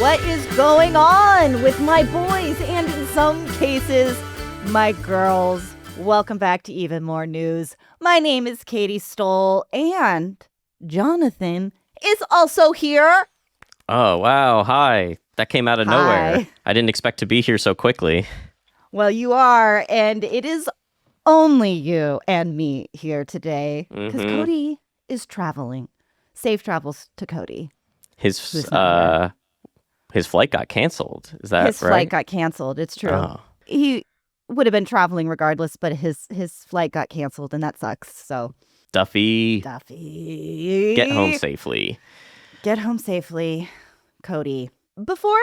what is going on with my boys and in some cases, my girls? Welcome back to Even More News. My name is Katy Stoll and Jonathan is also here. Oh, wow. Hi. That came out of nowhere. I didn't expect to be here so quickly. Well, you are, and it is only you and me here today because Cody is traveling. Safe travels to Cody. His flight got canceled. Is that right? His flight got canceled. It's true. Oh. He would have been traveling regardless, but his flight got canceled, and that sucks. So, Duffy. Get home safely. Get home safely, Cody. Before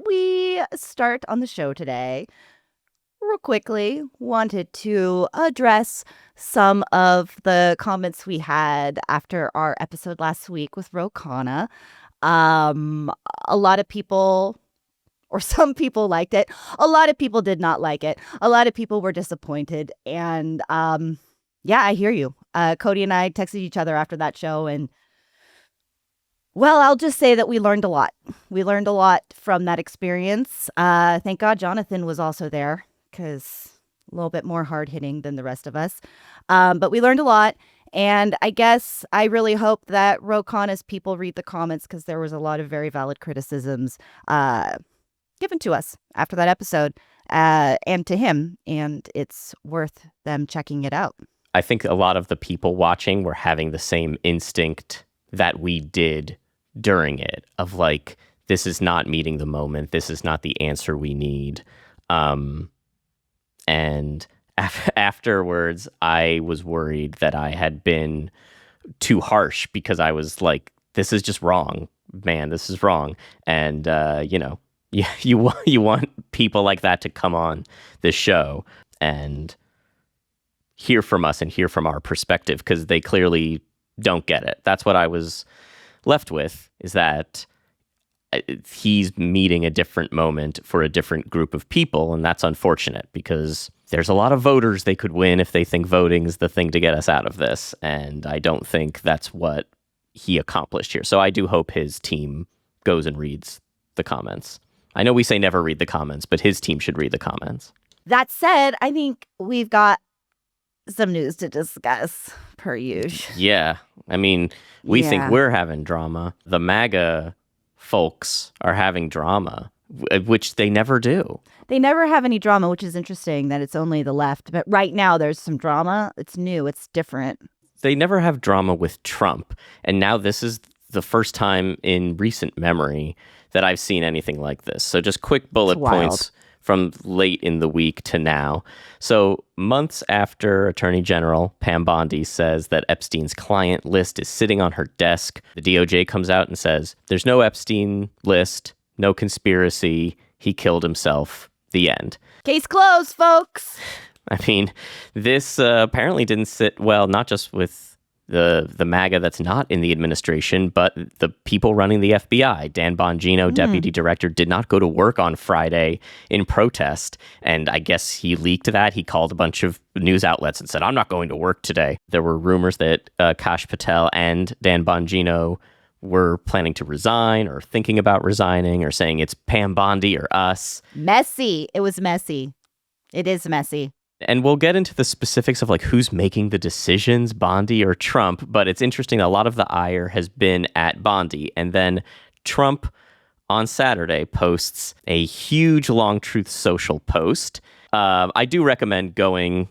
we start on the show today, real quickly, wanted to address some of the comments we had after our episode last week with Ro Khanna. A lot of people, or some people liked it. A lot of people did not like it. A lot of people were disappointed. And yeah, I hear you. Cody and I texted each other after that show, and well, I'll just say that we learned a lot. We learned a lot from that experience. Thank God Jonathan was also there, because a little bit more hard-hitting than the rest of us. But we learned a lot. And I guess I really hope that Ro Khanna's people read the comments, because there was a lot of very valid criticisms given to us after that episode and to him. And it's worth them checking it out. I think a lot of the people watching were having the same instinct that we did during it, of like, this is not meeting the moment. This is not the answer we need. And afterwards, I was worried that I had been too harsh, because I was like, this is just wrong, man. This is wrong. And, you want people like that to come on this show and hear from us and hear from our perspective, because they clearly don't get it. That's what I was left with, is that he's meeting a different moment for a different group of people, and that's unfortunate, because there's a lot of voters they could win if they think voting is the thing to get us out of this, and I don't think that's what he accomplished here. So I do hope his team goes and reads the comments. I know we say never read the comments, but his team should read the comments. That said, I think we've got some news to discuss, per usual. Yeah. I mean, we think we're having drama. The MAGA folks are having drama, which they never do. They never have any drama, which is interesting that it's only the left. But right now there's some drama. It's new. It's different. They never have drama with Trump. And now this is the first time in recent memory that I've seen anything like this. So just quick bullet points from late in the week to now. So months after Attorney General Pam Bondi says that Epstein's client list is sitting on her desk, the DOJ comes out and says, there's no Epstein list, no conspiracy, he killed himself, the end. Case closed, folks. I mean, this apparently didn't sit well, not just with the MAGA that's not in the administration, but the people running the FBI. Dan Bongino, deputy director, did not go to work on Friday in protest. And I guess he leaked that. He called a bunch of news outlets and said, I'm not going to work today. There were rumors that Kash Patel and Dan Bongino were planning to resign or thinking about resigning or saying it's Pam Bondi or us. Messy. It was messy. It is messy. And we'll get into the specifics of like who's making the decisions, Bondi or Trump. But it's interesting that a lot of the ire has been at Bondi. And then Trump on Saturday posts a huge long Truth Social post. I do recommend going,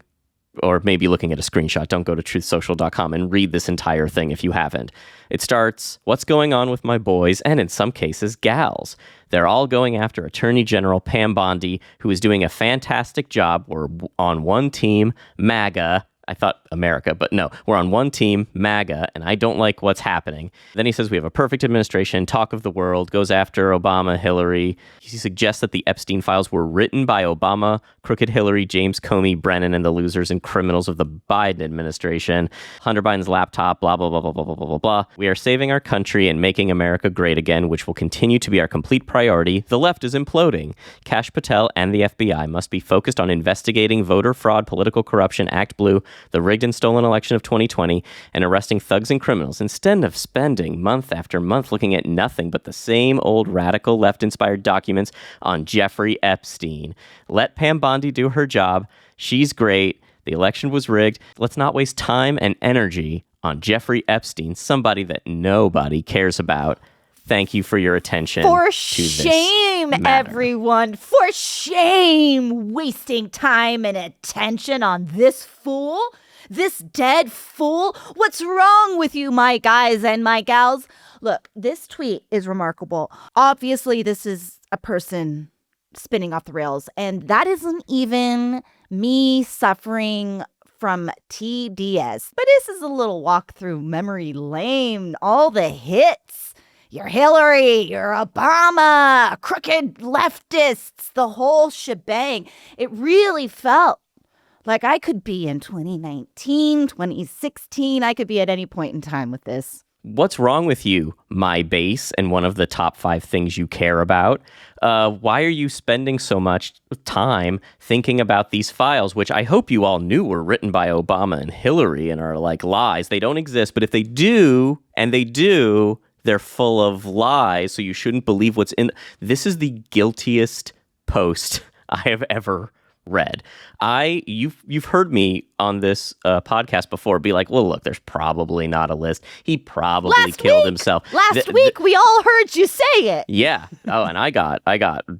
or maybe looking at a screenshot. Don't go to truthsocial.com and read this entire thing if you haven't. It starts, what's going on with my boys, and in some cases, gals? They're all going after Attorney General Pam Bondi, who is doing a fantastic job. We're on one team, MAGA. I thought America, but no, we're on one team, MAGA, and I don't like what's happening. Then he says we have a perfect administration, talk of the world, goes after Obama, Hillary. He suggests that the Epstein files were written by Obama, crooked Hillary, James Comey, Brennan, and the losers and criminals of the Biden administration. Hunter Biden's laptop, blah, blah, blah, blah, blah, blah, blah, blah. We are saving our country and making America great again, which will continue to be our complete priority. The left is imploding. Kash Patel and the FBI must be focused on investigating voter fraud, political corruption, Act Blue, the rigged and stolen election of 2020 and arresting thugs and criminals instead of spending month after month looking at nothing but the same old radical left-inspired documents on Jeffrey Epstein. Let Pam Bondi do her job. She's great. The election was rigged. Let's not waste time and energy on Jeffrey Epstein, somebody that nobody cares about. Thank you for your attention. For shame, everyone. For shame, wasting time and attention on this fool, this dead fool. What's wrong with you, my guys and my gals? Look, this tweet is remarkable. Obviously, this is a person spinning off the rails, and that isn't even me suffering from TDS. But this is a little walk through memory lane. All the hits. You're Hillary, you're Obama, crooked leftists, the whole shebang. It really felt like I could be in 2019, 2016. I could be at any point in time with this. What's wrong with you, my base, and one of the top 5 things you care about? Why are you spending so much time thinking about these files, which I hope you all knew were written by Obama and Hillary and are like lies? They don't exist, but if they do, and they do, they're full of lies, so you shouldn't believe what's in. This is the guiltiest post I have ever read. You've heard me on this podcast before be like, well, look, there's probably not a list. He probably killed himself. Last week, we all heard you say it. Yeah. Oh, and I got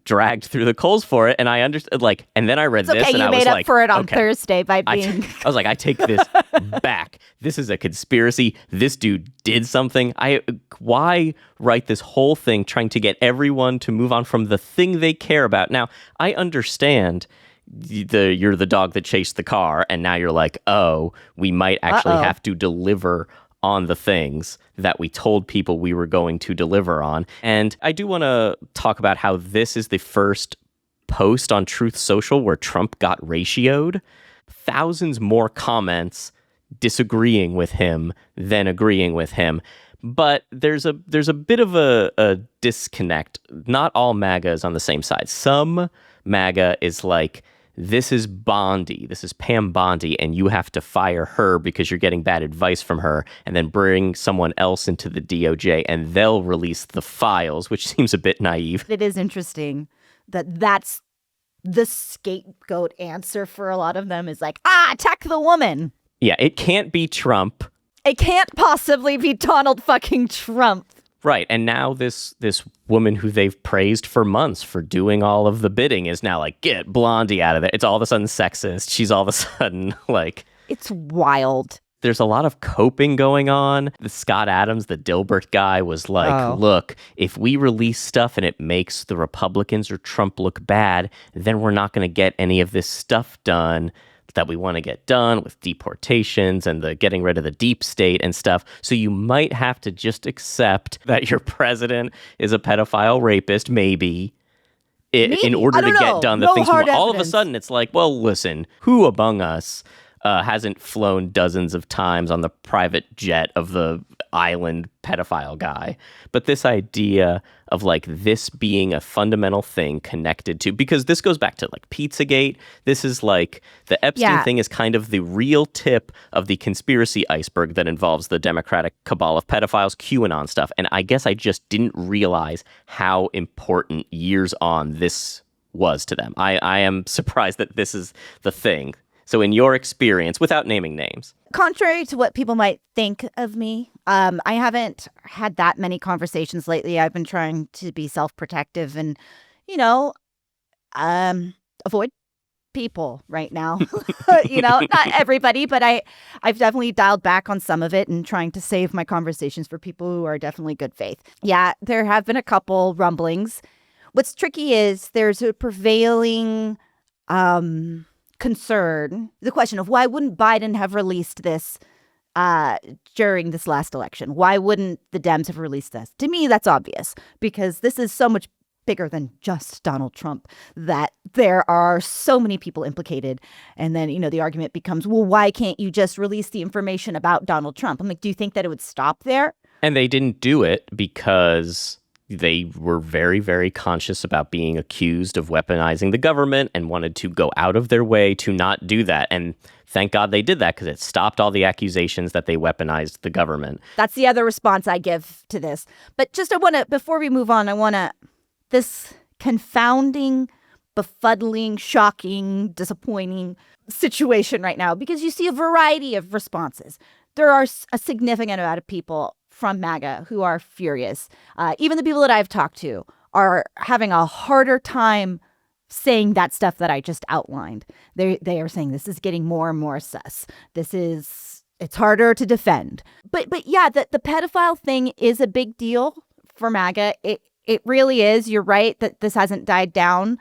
dragged through the coals for it, and I understood. Like, and then I read this, and I was like, you made up for it on Thursday by being. I was like, I take this back. This is a conspiracy. This dude did something. Why write this whole thing trying to get everyone to move on from the thing they care about? Now, I understand. You're the dog that chased the car, and now you're like, oh, we might actually have to deliver on the things that we told people we were going to deliver on. And I do want to talk about how this is the first post on Truth Social where Trump got ratioed. Thousands more comments disagreeing with him than agreeing with him. But there's a bit of a disconnect. Not all MAGA is on the same side. Some MAGA is like, this is Bondi, this is Pam Bondi, and you have to fire her because you're getting bad advice from her, and then bring someone else into the DOJ, and they'll release the files, which seems a bit naive. It is interesting that that's the scapegoat answer for a lot of them is like, attack the woman. Yeah, it can't be Trump. It can't possibly be Donald fucking Trump. Right, and now this woman who they've praised for months for doing all of the bidding is now like, get Blondie out of there. It's all of a sudden sexist. She's all of a sudden like... It's wild. There's a lot of coping going on. The Scott Adams, the Dilbert guy, was like, look, if we release stuff and it makes the Republicans or Trump look bad, then we're not going to get any of this stuff done that we want to get done with deportations and the getting rid of the deep state and stuff. So you might have to just accept that your president is a pedophile rapist, maybe, in order to get done the things. All of a sudden, it's like, well, listen, who among us hasn't flown dozens of times on the private jet of the island pedophile guy? But this idea of like this being a fundamental thing connected to, because this goes back to like Pizzagate. This is like the Epstein thing is kind of the real tip of the conspiracy iceberg that involves the Democratic cabal of pedophiles, QAnon stuff. And I guess I just didn't realize how important years on this was to them. I am surprised that this is the thing. So in your experience, without naming names. Contrary to what people might think of me, I haven't had that many conversations lately. I've been trying to be self-protective and, avoid people right now. Not everybody, but I've definitely dialed back on some of it and trying to save my conversations for people who are definitely good faith. Yeah, there have been a couple rumblings. What's tricky is there's a prevailing... concern, the question of why wouldn't Biden have released this during this last election? Why wouldn't the Dems have released this? To me, that's obvious because this is so much bigger than just Donald Trump, that there are so many people implicated. And then, the argument becomes, well, why can't you just release the information about Donald Trump? I'm like, do you think that it would stop there? And they didn't do it because they were very, very conscious about being accused of weaponizing the government and wanted to go out of their way to not do that. And thank God they did that, because it stopped all the accusations that they weaponized the government. That's the other response I give to this. But just before we move on, this confounding, befuddling, shocking, disappointing situation right now, because you see a variety of responses. There are a significant amount of people from MAGA who are furious. Even the people that I've talked to are having a harder time saying that stuff that I just outlined. They are saying this is getting more and more sus. It's harder to defend. But yeah, the pedophile thing is a big deal for MAGA. It really is. You're right that this hasn't died down.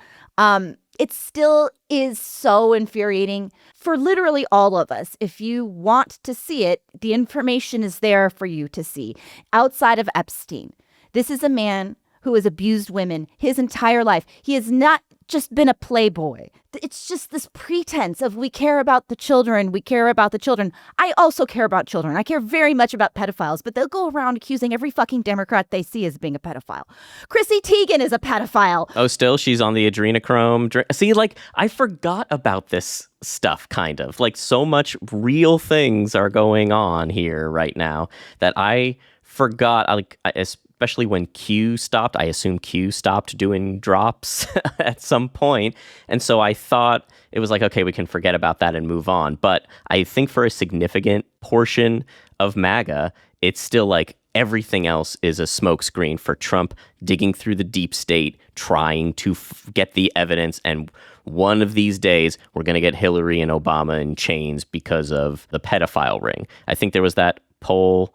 It still is so infuriating for literally all of us. If you want to see it, the information is there for you to see. Outside of Epstein, this is a man who has abused women his entire life. He has not just been a playboy. It's just this pretense of we care about the children. We care about the children. I also care about children. I care very much about pedophiles, but they'll go around accusing every fucking Democrat they see as being a pedophile. Chrissy Teigen is a pedophile. Oh, still? She's on the adrenochrome. See, like, I forgot about this stuff, kind of. Like, so much real things are going on here right now that I forgot. Especially when Q stopped. I assume Q stopped doing drops at some point. And so I thought it was like, okay, we can forget about that and move on. But I think for a significant portion of MAGA, it's still like everything else is a smokescreen for Trump digging through the deep state, trying to get the evidence. And one of these days, we're going to get Hillary and Obama in chains because of the pedophile ring. I think there was that poll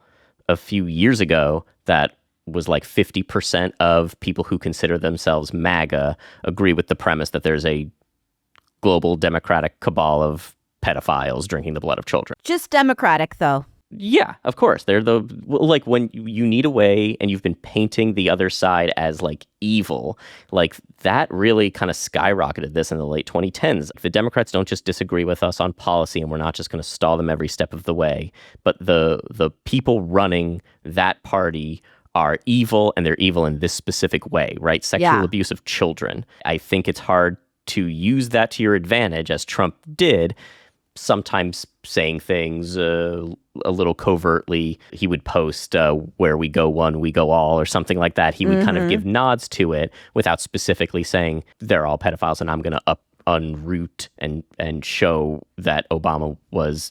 a few years ago that was like 50% of people who consider themselves MAGA agree with the premise that there's a global democratic cabal of pedophiles drinking the blood of children. Just democratic, though. Yeah, of course. They're like when you need a way and you've been painting the other side as like evil, like that really kind of skyrocketed this in the late 2010s. The Democrats don't just disagree with us on policy, and we're not just going to stall them every step of the way, but the people running that party are evil, and they're evil in this specific way, right? Sexual abuse of children. I think it's hard to use that to your advantage, as Trump did, sometimes saying things a little covertly. He would post where we go one, we go all, or something like that. He would kind of give nods to it without specifically saying they're all pedophiles, and I'm going to unroot and show that Obama was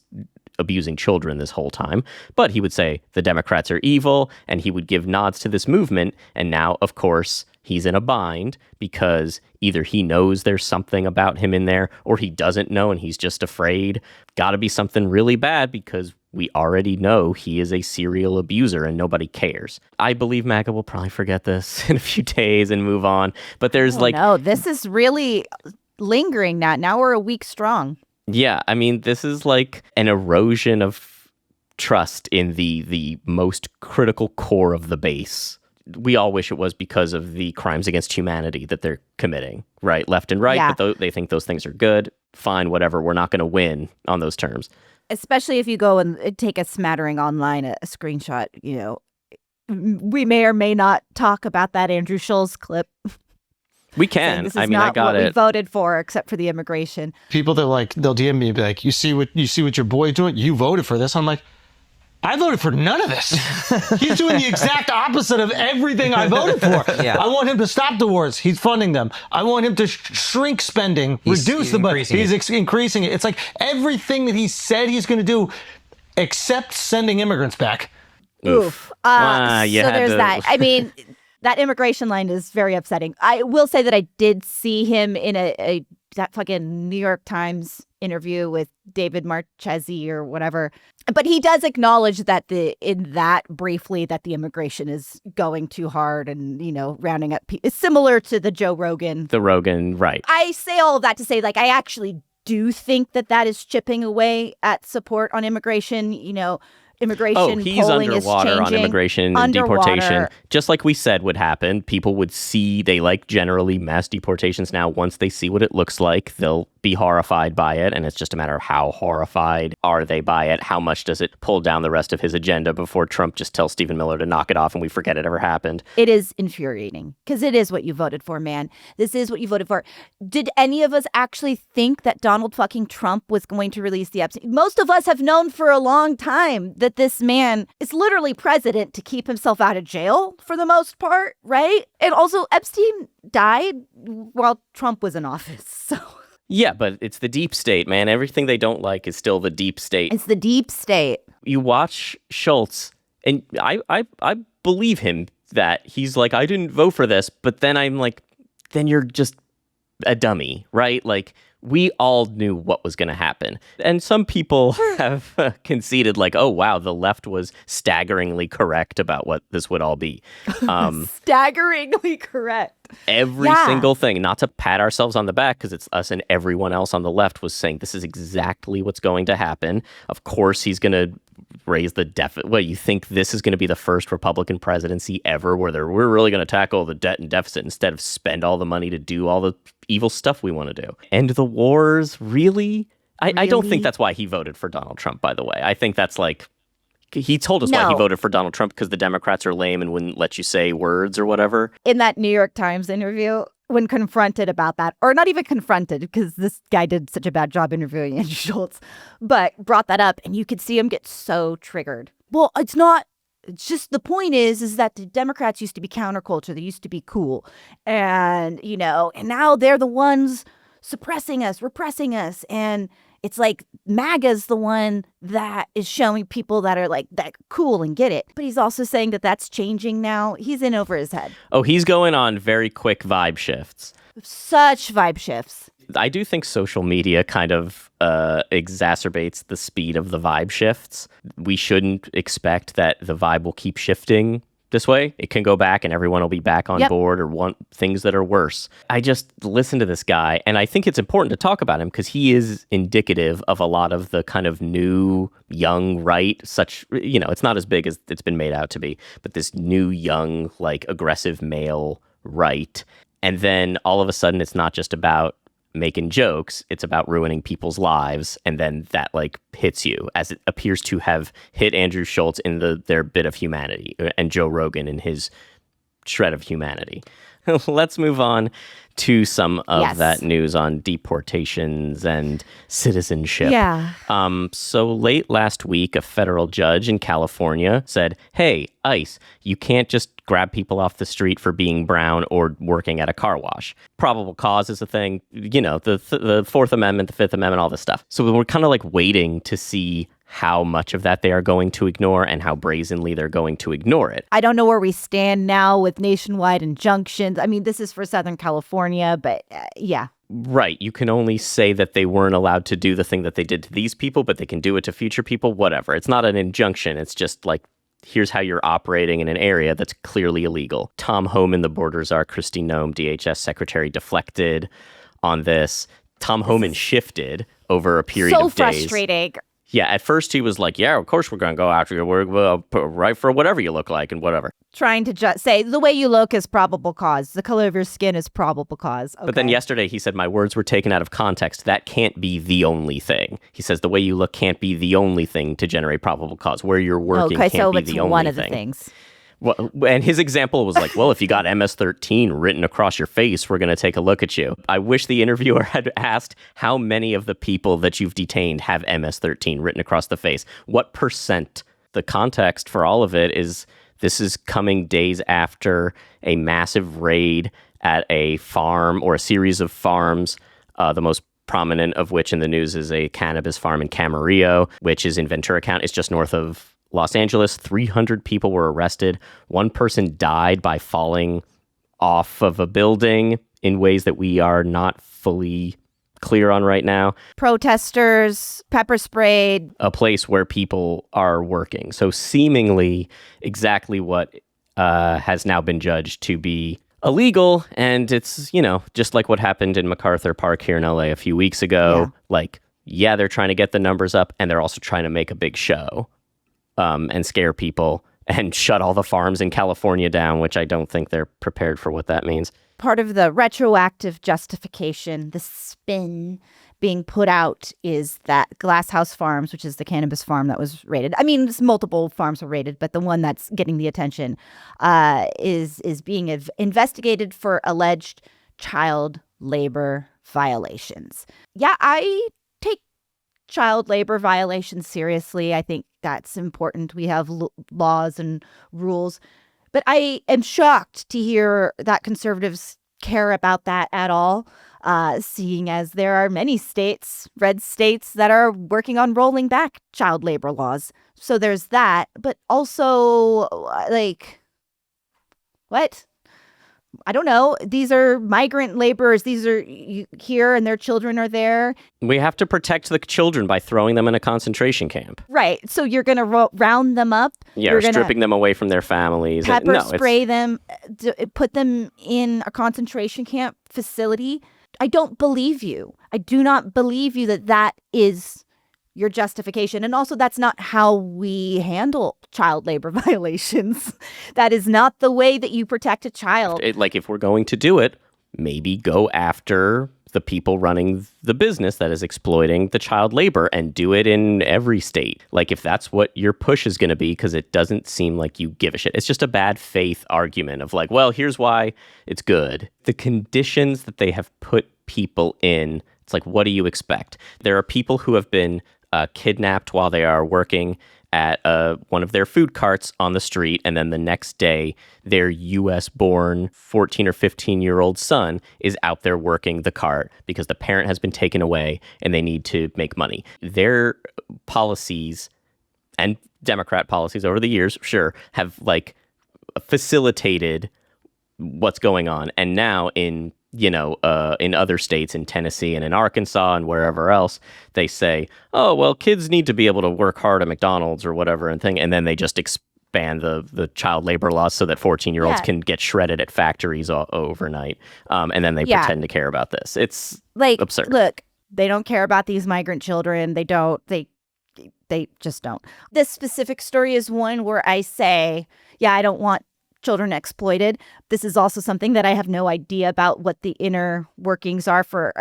abusing children this whole time. But he would say the Democrats are evil, and he would give nods to this movement. And now, of course, he's in a bind because either he knows there's something about him in there, or he doesn't know and he's just afraid. Got to be something really bad, because we already know he is a serial abuser and nobody cares. I believe MAGA will probably forget this in a few days and move on. But there's no, this is really lingering now. Now we're a week strong. Yeah, I mean, this is like an erosion of trust in the most critical core of the base. We all wish it was because of the crimes against humanity that they're committing, right? Left and right, Yeah. but they think those things are good. Fine, whatever. We're not going to win on those terms. Especially if you go and take a smattering online, a screenshot, we may or may not talk about that Andrew Schulz clip. We can. This is I mean, not I got what we it. voted for, except for the immigration. People that they'll DM me and be like, you see what your boy's doing? You voted for this. I'm like, I voted for none of this. He's doing the exact opposite of everything I voted for. Yeah. I want him to stop the wars. He's funding them. I want him to shrink spending, reduce the budget. He's increasing it. It's like everything that he said he's going to do, except sending immigrants back. Oof. So there's that. I mean, that immigration line is very upsetting. I will say that I did see him in that fucking New York Times interview with David Marchese or whatever. But he does acknowledge that briefly that the immigration is going too hard and, rounding up it's similar to the Joe Rogan. The Rogan, right. I say all of that to say, I actually do think that is chipping away at support on immigration. Immigration he's polling is underwater changing. on immigration and deportation. Just like we said would happen. People would see, they like generally mass deportations now. Once they see what it looks like, they'll be horrified by it. And it's just a matter of how horrified are they by it? How much does it pull down the rest of his agenda before Trump just tells Stephen Miller to knock it off and we forget it ever happened? It is infuriating because it is what you voted for, man. This is what you voted for. Did any of us actually think that Donald fucking Trump was going to release the Epstein? Most of us have known for a long time that this man is literally president to keep himself out of jail for the most part, right? And also Epstein died while Trump was in office, so... Yeah, but it's the deep state, man. Everything they don't like is still the deep state. It's the deep state. You watch Schultz, and I believe him that he's like, I didn't vote for this, but then I'm like, then you're just a dummy, right? Like, we all knew what was going to happen. And some people have conceded like, oh, wow, the left was staggeringly correct about what this would all be. Staggeringly correct. Every single thing, not to pat ourselves on the back because it's us and everyone else on the left was saying this is exactly what's going to happen. Of course, he's going to raise the deficit. Well, you think this is going to be the first Republican presidency ever where we're really going to tackle the debt and deficit instead of spend all the money to do all the evil stuff we want to do? End the wars? Really? I don't think that's why he voted for Donald Trump, by the way. I think that's like, he told us why he voted for Donald Trump because the Democrats are lame and wouldn't let you say words or whatever. In that New York Times interview, when confronted about that, or not even confronted because this guy did such a bad job interviewing Andrew Schultz, but brought that up and you could see him get so triggered. Well, it's just the point is that the Democrats used to be counterculture. They used to be cool. And, and now they're the ones suppressing us, repressing us. And it's like MAGA's the one that is showing people that are like that cool and get it. But he's also saying that that's changing now. He's in over his head. Oh, he's going on very quick vibe shifts. Such vibe shifts. I do think social media kind of exacerbates the speed of the vibe shifts. We shouldn't expect that the vibe will keep shifting this way. It can go back and everyone will be back on board or want things that are worse. I just listen to this guy and I think it's important to talk about him because he is indicative of a lot of the kind of new young right, it's not as big as it's been made out to be, but this new young, like aggressive male right. And then all of a sudden it's not just about making jokes, it's about ruining people's lives, and then that like hits you, as it appears to have hit Andrew Schultz in their bit of humanity and Joe Rogan in his shred of humanity. Let's move on to some of that news on deportations and citizenship. Yeah. So late last week, a federal judge in California said, hey, ICE, you can't just grab people off the street for being brown or working at a car wash. Probable cause is a thing, the Fourth Amendment, the Fifth Amendment, all this stuff. So we're kind of like waiting to see how much of that they are going to ignore and how brazenly they're going to ignore it. I don't know where we stand now with nationwide injunctions. I mean, this is for Southern California, but yeah. Right. You can only say that they weren't allowed to do the thing that they did to these people, but they can do it to future people, whatever. It's not an injunction. It's just like, here's how you're operating in an area that's clearly illegal. Tom Homan, the border czar, Kristi Noem, DHS secretary, deflected on this. Tom Homan shifted over a period of days. So frustrating. Yeah, at first he was like, yeah, of course we're going to go after you. We'll right for whatever you look like and whatever. Trying to just say the way you look is probable cause. The color of your skin is probable cause. Okay. But then yesterday he said, my words were taken out of context. That can't be the only thing. He says the way you look can't be the only thing to generate probable cause. Where you're working can't be the only thing. Okay, so it's one of the things. Well, and his example was like, well, if you got MS-13 written across your face, we're going to take a look at you. I wish the interviewer had asked how many of the people that you've detained have MS-13 written across the face. What percent? The context for all of it is this is coming days after a massive raid at a farm or a series of farms, the most prominent of which in the news is a cannabis farm in Camarillo, which is in Ventura County. It's just north of Los Angeles. 300 people were arrested. One person died by falling off of a building in ways that we are not fully clear on right now. Protesters, pepper sprayed. A place where people are working. So seemingly exactly what has now been judged to be illegal. And it's, just like what happened in MacArthur Park here in LA a few weeks ago. Yeah. They're trying to get the numbers up and they're also trying to make a big show and scare people and shut all the farms in California down, which I don't think they're prepared for what that means. Part of the retroactive justification, the spin being put out, is that Glass House Farms, which is the cannabis farm that was raided. I mean, multiple farms were raided, but the one that's getting the attention is being investigated for alleged child labor violations. Yeah, I take child labor violations seriously. I think that's important. We have laws and rules. But I am shocked to hear that conservatives care about that at all, seeing as there are many states, red states, that are working on rolling back child labor laws. So there's that. But also, like, what? I don't know. These are migrant laborers. These are here and their children are there. We have to protect the children by throwing them in a concentration camp. Right. So you're going to round them up. Yeah, you're stripping them away from their families. Pepper spray them, put them in a concentration camp facility. I don't believe you. I do not believe you that is your justification. And also, that's not how we handle child labor violations. That is not the way that you protect a child. Like, if we're going to do it, maybe go after the people running the business that is exploiting the child labor and do it in every state. Like, if that's what your push is going to be, because it doesn't seem like you give a shit. It's just a bad faith argument of like, well, here's why it's good. The conditions that they have put people in, it's like, what do you expect? There are people who have been kidnapped while they are working at one of their food carts on the street, and then the next day their US-born 14 or 15-year-old son is out there working the cart because the parent has been taken away and they need to make money. Their policies, and Democrat policies over the years, sure, have like facilitated what's going on. And now in other states, in Tennessee and in Arkansas and wherever else, they say, oh, well, kids need to be able to work hard at McDonald's or whatever and then they just expand the child labor laws so that 14-year-olds can get shredded at factories overnight. And then they pretend to care about this. It's like absurd. Look, they don't care about these migrant children. They just don't. This specific story is one where I say, yeah, I don't want children exploited. This is also something that I have no idea about what the inner workings are for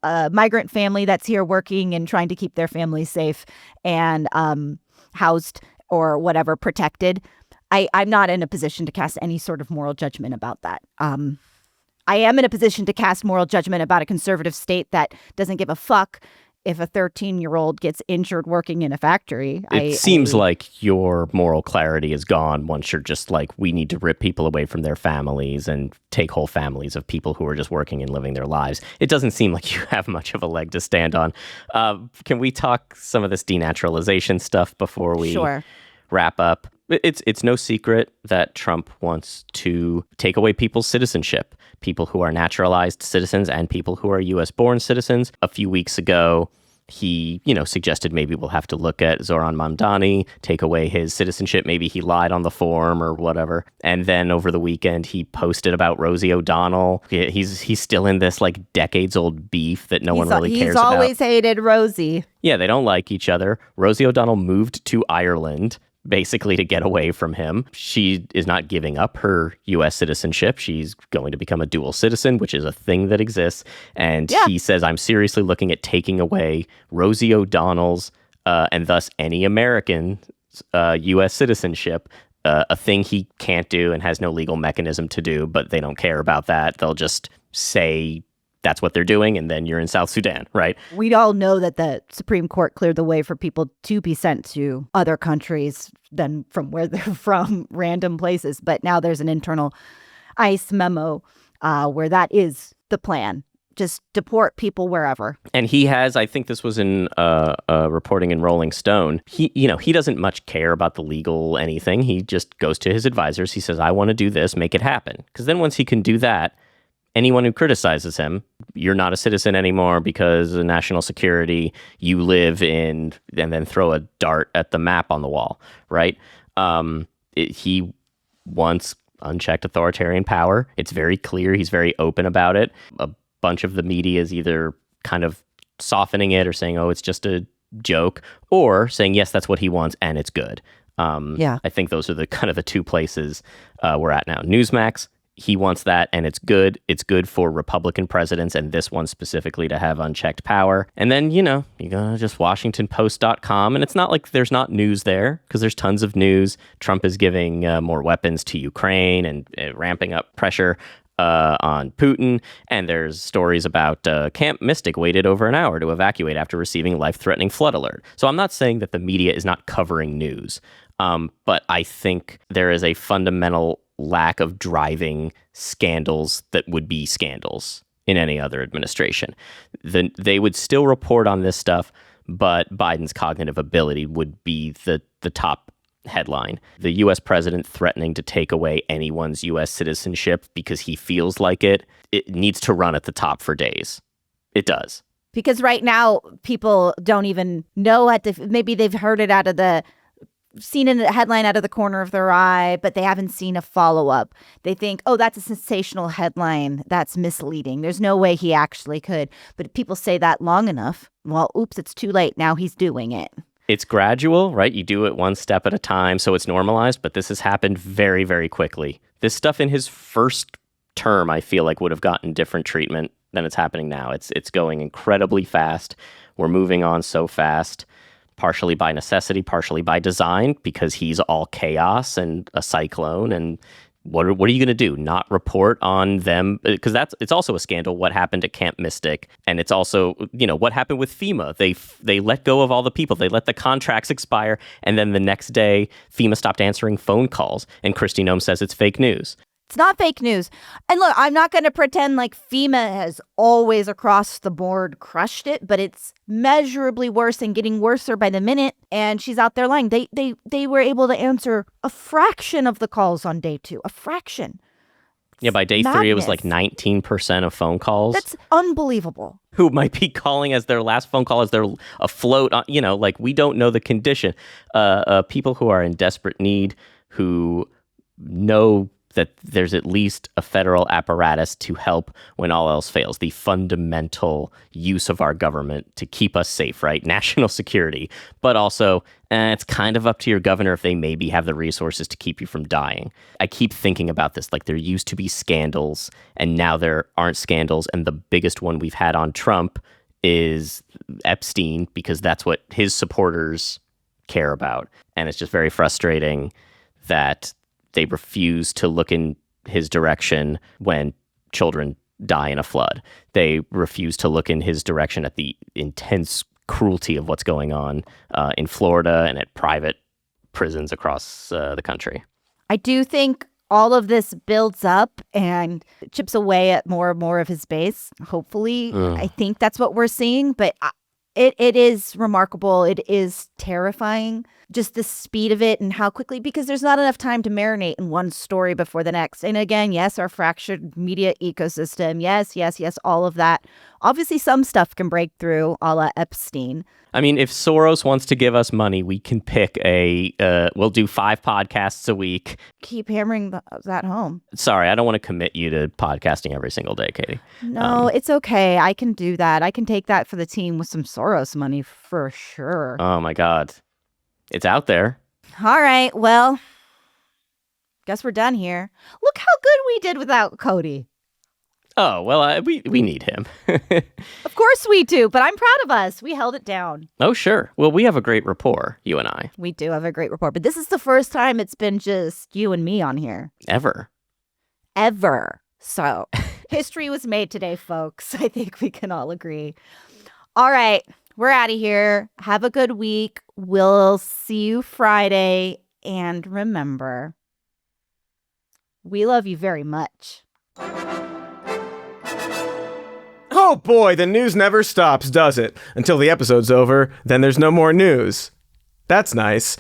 a migrant family that's here working and trying to keep their family safe and housed or whatever, protected. I'm not in a position to cast any sort of moral judgment about that. I am in a position to cast moral judgment about a conservative state that doesn't give a fuck if a 13-year-old gets injured working in a factory. It seems like your moral clarity is gone once you're just like, we need to rip people away from their families and take whole families of people who are just working and living their lives. It doesn't seem like you have much of a leg to stand on. Can we talk some of this denaturalization stuff before we wrap up? It's no secret that Trump wants to take away people's citizenship, people who are naturalized citizens and people who are U.S.-born citizens. A few weeks ago, he, suggested maybe we'll have to look at Zoran Mamdani, take away his citizenship. Maybe he lied on the form or whatever. And then over the weekend, he posted about Rosie O'Donnell. He's still in this like decades-old beef that no one really cares about. He's always hated Rosie. Yeah, they don't like each other. Rosie O'Donnell moved to Ireland basically to get away from him. She is not giving up her U.S. citizenship. She's going to become a dual citizen, which is a thing that exists. And he says, I'm seriously looking at taking away Rosie O'Donnell's and thus any American U.S. citizenship, a thing he can't do and has no legal mechanism to do, but they don't care about that. They'll just say that's what they're doing, and then you're in South Sudan, right? We all know that the Supreme Court cleared the way for people to be sent to other countries than from where they're from, random places. But now there's an internal ICE memo where that is the plan. Just deport people wherever. And he has, I think this was in reporting in Rolling Stone, he doesn't much care about the legal anything. He just goes to his advisors. He says, I want to do this, make it happen. Because then once he can do that, anyone who criticizes him, you're not a citizen anymore because of national security, you live in, and then throw a dart at the map on the wall, right? He wants unchecked authoritarian power. It's very clear. He's very open about it. A bunch of the media is either kind of softening it or saying, oh, it's just a joke, or saying, yes, that's what he wants and it's good. I think those are the kind of the two places we're at now. Newsmax, he wants that, and it's good. It's good for Republican presidents, and this one specifically, to have unchecked power. And then, you go to just WashingtonPost.com, and it's not like there's not news there, because there's tons of news. Trump is giving more weapons to Ukraine and ramping up pressure on Putin. And there's stories about Camp Mystic waited over an hour to evacuate after receiving life-threatening flood alert. So I'm not saying that the media is not covering news, but I think there is a fundamental lack of driving scandals that would be scandals in any other administration. They would still report on this stuff, but Biden's cognitive ability would be the top headline. The U.S. president threatening to take away anyone's U.S. citizenship because he feels like it needs to run at the top for days. It does. Because right now, people don't even know maybe they've heard it seen in the headline out of the corner of their eye, but they haven't seen a follow-up. They think, oh, that's a sensational headline. That's misleading. There's no way he actually could. But if people say that long enough, well, oops, it's too late. Now he's doing it. It's gradual, right? You do it one step at a time, so it's normalized, but this has happened very, very quickly. This stuff in his first term, I feel like, would have gotten different treatment than it's happening now. It's going incredibly fast. We're moving on so fast. Partially by necessity, partially by design, because he's all chaos and a cyclone. And what are you going to do? Not report on them? Because it's also a scandal what happened at Camp Mystic. And it's also, what happened with FEMA. They let go of all the people. They let the contracts expire. And then the next day, FEMA stopped answering phone calls. And Kristi Noem says it's fake news. It's not fake news. And look, I'm not going to pretend like FEMA has always across the board crushed it, but it's measurably worse and getting worser by the minute. And she's out there lying. They were able to answer a fraction of the calls on day 2. A fraction. Yeah, by day 3, it was like 19% of phone calls. That's unbelievable. Who might be calling as their last phone call as they're afloat. Like we don't know the condition. People who are in desperate need, who know that there's at least a federal apparatus to help when all else fails. The fundamental use of our government to keep us safe, right? National security. But also, it's kind of up to your governor if they maybe have the resources to keep you from dying. I keep thinking about this, like there used to be scandals, and now there aren't scandals. And the biggest one we've had on Trump is Epstein, because that's what his supporters care about. And it's just very frustrating that they refuse to look in his direction when children die in a flood. They refuse to look in his direction at the intense cruelty of what's going on in Florida and at private prisons across the country. I do think all of this builds up and chips away at more and more of his base. Hopefully, I think that's what we're seeing. But it is remarkable. It is terrifying. Just the speed of it and how quickly, because there's not enough time to marinate in one story before the next. And again, yes, our fractured media ecosystem. Yes, all of that. Obviously, some stuff can break through a la Epstein. I mean, if Soros wants to give us money, we can pick we'll do 5 podcasts a week. Keep hammering that home. Sorry, I don't want to commit you to podcasting every single day, Katie. No, it's okay. I can do that. I can take that for the team with some Soros money for sure. Oh, my God. It's out there. All right. Well, guess we're done here. Look how good we did without Cody. Oh, well, we need him. Of course we do, but I'm proud of us. We held it down. Oh, sure. Well, we have a great rapport, you and I. We do have a great rapport, but this is the first time it's been just you and me on here. Ever. So, history was made today, folks. I think we can all agree. All right. We're out of here. Have a good week. We'll see you Friday. And remember, we love you very much. Oh boy, the news never stops, does it? Until the episode's over, then there's no more news. That's nice.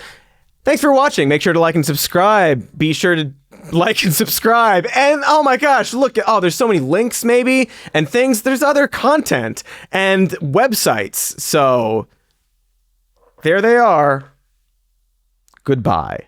Thanks for watching. Make sure to like and subscribe. Be sure to like and subscribe. And oh my gosh, look at, there's so many links maybe and things. There's other content and websites. So there they are. Goodbye.